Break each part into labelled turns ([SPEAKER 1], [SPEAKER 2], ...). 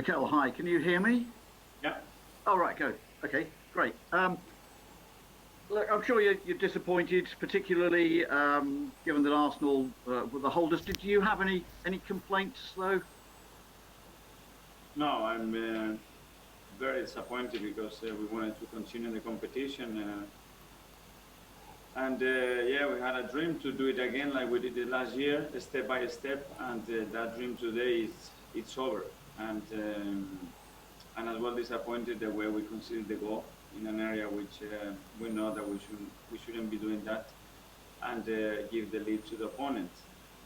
[SPEAKER 1] Mikel, hi. Can you hear me?
[SPEAKER 2] Yeah.
[SPEAKER 1] All right, go. Okay, great. Look, I'm sure you're disappointed, particularly given that Arsenal were the holders. Did you have any complaints though?
[SPEAKER 2] No, I'm very disappointed because we wanted to continue the competition. Yeah, we had a dream to do it again like we did it last year, step by step. And that dream today it's over. And as well disappointed the way we conceded the goal in an area which we know that we shouldn't be doing that, and give the lead to the opponent.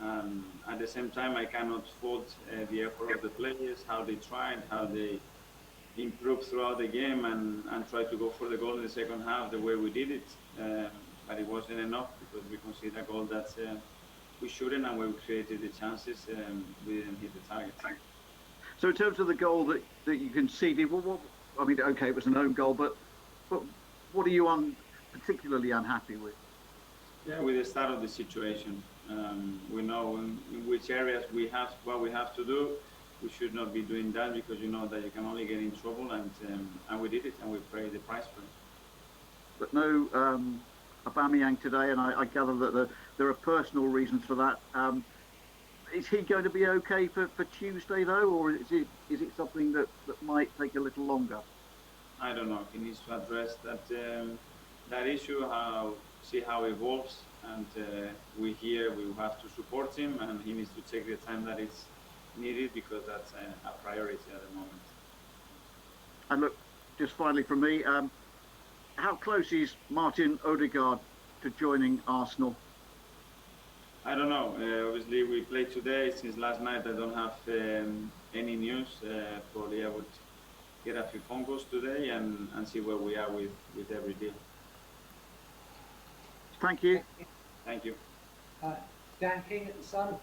[SPEAKER 2] At the same time, I cannot fault the effort of the players, how they tried, how they improved throughout the game, and tried to go for the goal in the second half the way we did it. But it wasn't enough because we conceded a goal that we shouldn't, and when we created the chances, we didn't hit the target.
[SPEAKER 1] So in terms of the goal that you conceded, I mean, okay, it was an own goal, but what are you particularly unhappy with?
[SPEAKER 2] Yeah, with the start of the situation, we know in which areas what we have to do. We should not be doing that because you know that you can only get in trouble, and we did it, and we paid the price for it.
[SPEAKER 1] But no Aubameyang today, and I gather that there are personal reasons for that. Is he going to be okay for Tuesday though, or is it something that might take a little longer?
[SPEAKER 2] I don't know. He needs to address that issue, see how it evolves, and we have to support him, and he needs to take the time that is needed because that's a priority at the moment.
[SPEAKER 1] And look, just finally from me, how close is Martin Odegaard to joining Arsenal?
[SPEAKER 2] I don't know. Obviously, we played today. Since last night, I don't have any news. Probably I would get a few phone calls today and see where we are with every deal.
[SPEAKER 1] Thank you.
[SPEAKER 2] Thank you.
[SPEAKER 3] Dan King at the Sun.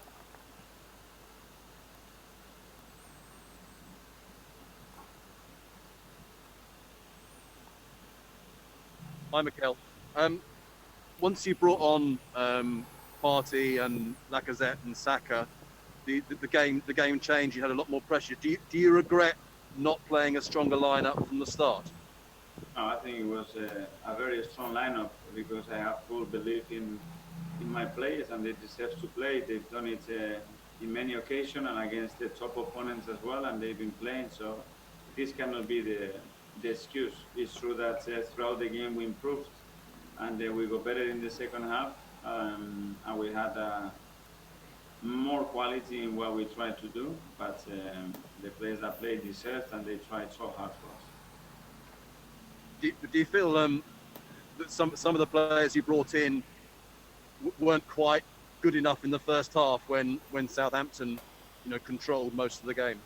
[SPEAKER 4] Hi, Mikel. Once you brought on Partey and Lacazette and Saka, the game changed. You had a lot more pressure. Do you regret not playing a stronger lineup from the start?
[SPEAKER 2] No, I think it was a very strong lineup because I have full belief in my players, and they deserve to play. They've done it in many occasions and against the top opponents as well, and they've been playing. So this cannot be the excuse. It's true that throughout the game we improved, and we got better in the second half, and we had more quality in what we tried to do. But the players that played deserved, and they tried so hard for us.
[SPEAKER 4] Do you feel that some of the players you brought in weren't quite good enough in the first half when Southampton, controlled most of the game?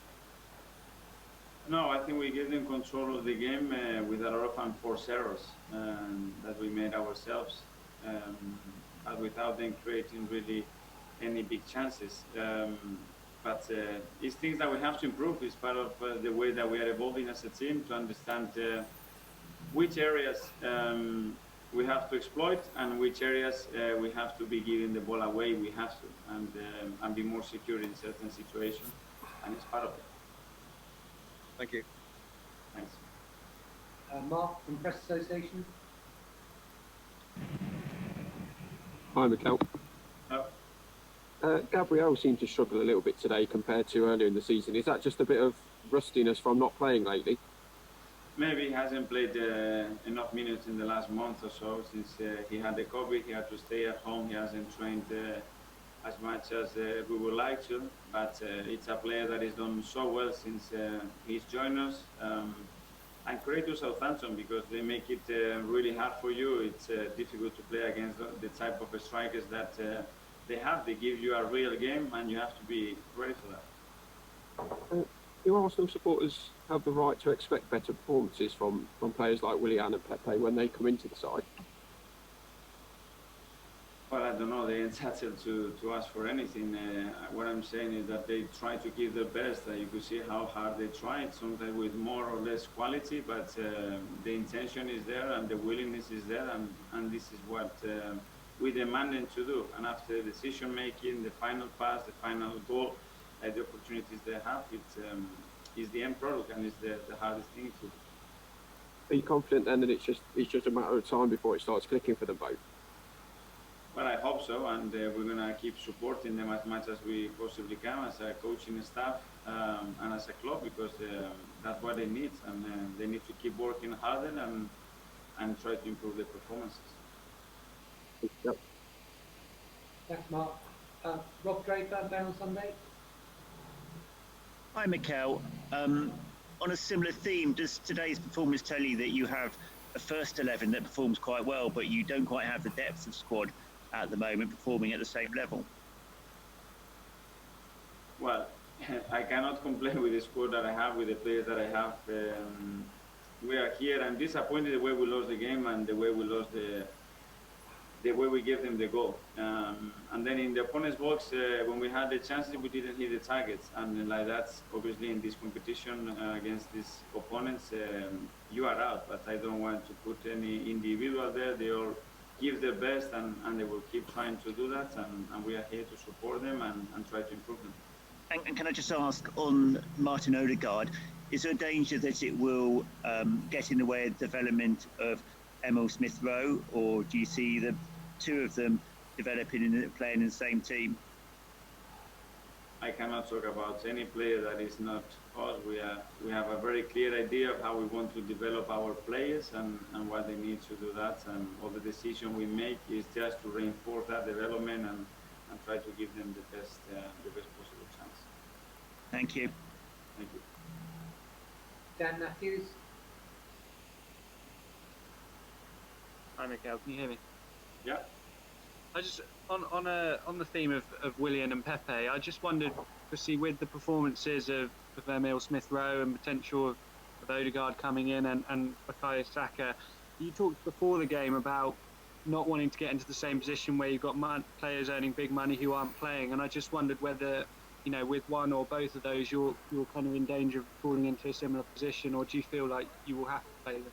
[SPEAKER 2] No, I think we gave them control of the game with a lot of unforced errors that we made ourselves, but without them creating really any big chances. But it's things that we have to improve. It's part of the way that we are evolving as a team to understand which areas we have to exploit and which areas we have to be giving the ball away. We have to, and be more secure in certain situations, and it's part of it.
[SPEAKER 4] Thank you.
[SPEAKER 2] Thanks.
[SPEAKER 3] Mark from Press Association.
[SPEAKER 5] Hi, Mikel. Gabriel seemed to struggle a little bit today compared to earlier in the season. Is that just a bit of rustiness from not playing lately?
[SPEAKER 2] Maybe he hasn't played enough minutes in the last month or so since he had the Covid. He had to stay at home. He hasn't trained as much as we would like to, but it's a player that has done so well since he's joined us. And credit to Southampton because they make it really hard for you. It's difficult to play against the type of strikers that they have. They give you a real game, and you have to be ready for that.
[SPEAKER 5] Do Arsenal supporters have the right to expect better performances from players like Willian and Pepe when they come into the side?
[SPEAKER 2] Well, I don't know. They're entitled to ask for anything. What I'm saying is that they try to give their best. You could see how hard they tried, sometimes with more or less quality, but the intention is there and the willingness is there, and this is what we demand them to do. And after decision making, the final pass, the final goal, the opportunities they have, is the end product and is the hardest thing to.
[SPEAKER 5] Are you confident then that it's just a matter of time before it starts clicking for them both?
[SPEAKER 2] Well, I hope so, and we're going to keep supporting them as much as we possibly can as a coaching staff and as a club, because that's what they need, and they need to keep working harder and try to improve their performances.
[SPEAKER 5] Yep.
[SPEAKER 3] Thanks, Mark. Rob Draper, Ben on Sunday.
[SPEAKER 6] Hi, Mikel. On a similar theme, does today's performance tell you that you have a first 11 that performs quite well, but you don't quite have the depth of squad at the moment performing at the same level?
[SPEAKER 2] Well, I cannot complain with the squad that I have, with the players that I have. We are here. I'm disappointed the way we lost the game and the way we lost the way we gave them the goal. And then in the opponent's box, when we had the chances, we didn't hit the targets. And like that's obviously in this competition against these opponents, you are out. But I don't want to put any individual there. They all give their best, and they will keep trying to do that. And we are here to support them and try to improve them.
[SPEAKER 6] And can I just ask on Martin Odegaard, is there a danger that it will get in the way of development of Emil Smith-Rowe, or do you see the two of them developing and playing in the same team?
[SPEAKER 2] I cannot talk about any player that is not us. We have a very clear idea of how we want to develop our players and what they need to do that, and all the decision we make is just to reinforce that development and try to give them the best possible chance.
[SPEAKER 6] Thank you.
[SPEAKER 2] Thank you.
[SPEAKER 3] Dan Matthews.
[SPEAKER 7] Hi, Mikel. Can you hear me?
[SPEAKER 2] Yeah.
[SPEAKER 7] I just on the theme of Willian and Pepe, I just wondered, obviously, with the performances of Emil Smith-Rowe and potential of Odegaard coming in and Bukayo Saka, you talked before the game about not wanting to get into the same position where you've got players earning big money who aren't playing, and I just wondered whether, you know, with one or both of those, you're kind of in danger of falling into a similar position, or do you feel like you will have to play them?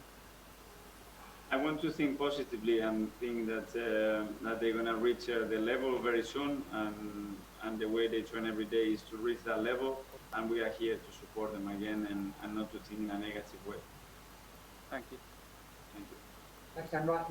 [SPEAKER 2] I want to think positively and think that they're going to reach the level very soon, and the way they train every day is to reach that level, and we are here to support them again and not to think in a negative way.
[SPEAKER 7] Thank you.
[SPEAKER 2] Thank you.
[SPEAKER 3] Thanks, Dan. Right.